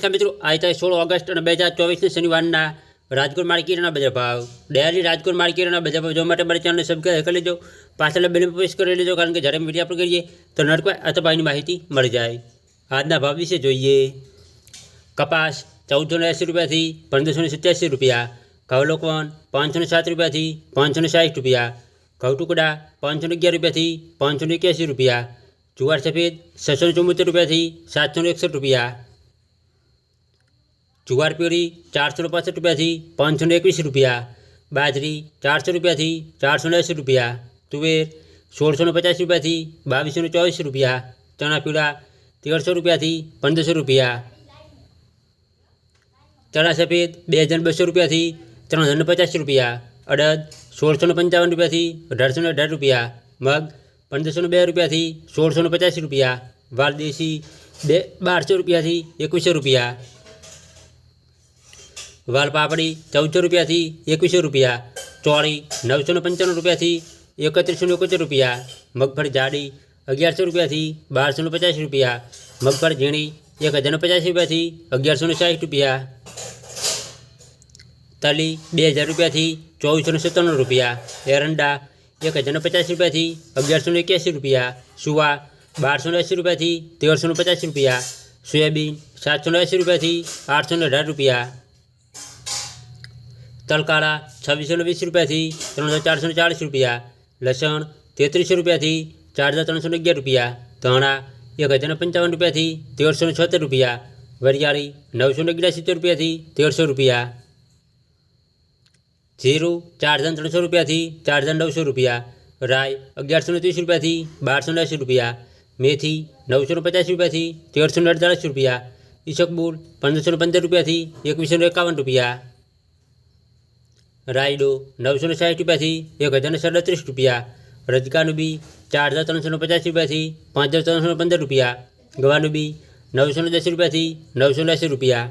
નમસ્કાર મિત્રો, આજે તારીખ 16 ઓગસ્ટ અને 2024 શનિવારના રાજકોટ માર્કેટના બજાર ભાવ. ડેલી રાજકોટ માર્કેટના બજાર ભાવ જોવા માટે મારી ચેનલને સબસ્ક્રાઈબ કરી લેજો, પાછળ બેલ પ્રેસ કરી લેજો, કારણ કે જ્યારે વિડીયો અપલોડ કરીએ તો નોટિફિકેશન અથવા ભાવની માહિતી મળી જાય. આજના ભાવ વિશે જોઈએ. કપાસ 1480 રૂપિયાથી 1587 રૂપિયા, ઘઉં લોકવન 507 રૂપિયાથી 560 રૂપિયા, ઘઉં ટુકડા 511 રૂપિયાથી 581 રૂપિયા, જુવાર સફેદ 674 રૂપિયાથી 761 રૂપિયા, જુવાર પ્યોરી 465 રૂપિયાથી 521 રૂપિયા, બાજરી 400 રૂપિયાથી 480 રૂપિયા, તુવેર 1650 રૂપિયાથી 2224 રૂપિયા, ચણા પીળા 1300 રૂપિયાથી 1500 રૂપિયા, ચણા સફેદ 2200 રૂપિયાથી 3050 રૂપિયા, અડદ 1655 રૂપિયાથી 1818 રૂપિયા, મગ 1502 રૂપિયાથી 1650 રૂપિયા, વાલ દેશી 1200 રૂપિયાથી 2100 રૂપિયા, વાલ પાપડી 1400 રૂપિયાથી 2100 રૂપિયા, ચોળી 995 રૂપિયાથી 3171 રૂપિયા, મગફળી જાડી 1100 રૂપિયાથી 1250 રૂપિયા, મગફળી ઝીણી 1050 રૂપિયાથી 1160 રૂપિયા, તલી 2000 રૂપિયાથી 2497 રૂપિયા, એરંડા 1050 રૂપિયાથી 1181 રૂપિયા, સુવા 1280 રૂપિયાથી 1350 રૂપિયા, સોયાબીન 780 રૂપિયાથી 818 રૂપિયા, તલકાળા 2620 રૂપિયાથી 3440 રૂપિયા, લસણ 3300 રૂપિયાથી 4311 રૂપિયા, ધાણા 1055 રૂપિયાથી 1376 રૂપિયા, વરિયાળી 979 રૂપિયાથી 1300 રૂપિયા, જીરું 4300 રૂપિયાથી 4900 રૂપિયા, રાઈ 1130 રૂપિયાથી 1280 રૂપિયા, મેથી 950 રૂપિયાથી 1348 રૂપિયા, ઈસબગુલ 1515 રૂપિયાથી 2151 રૂપિયા, રાયડો 960 રૂપિયાથી 1037 રૂપિયા, રજકાનું બી 4350 રૂપિયાથી 5315 રૂપિયા, ગવાનું બી 910 રૂપિયાથી 980 રૂપિયા.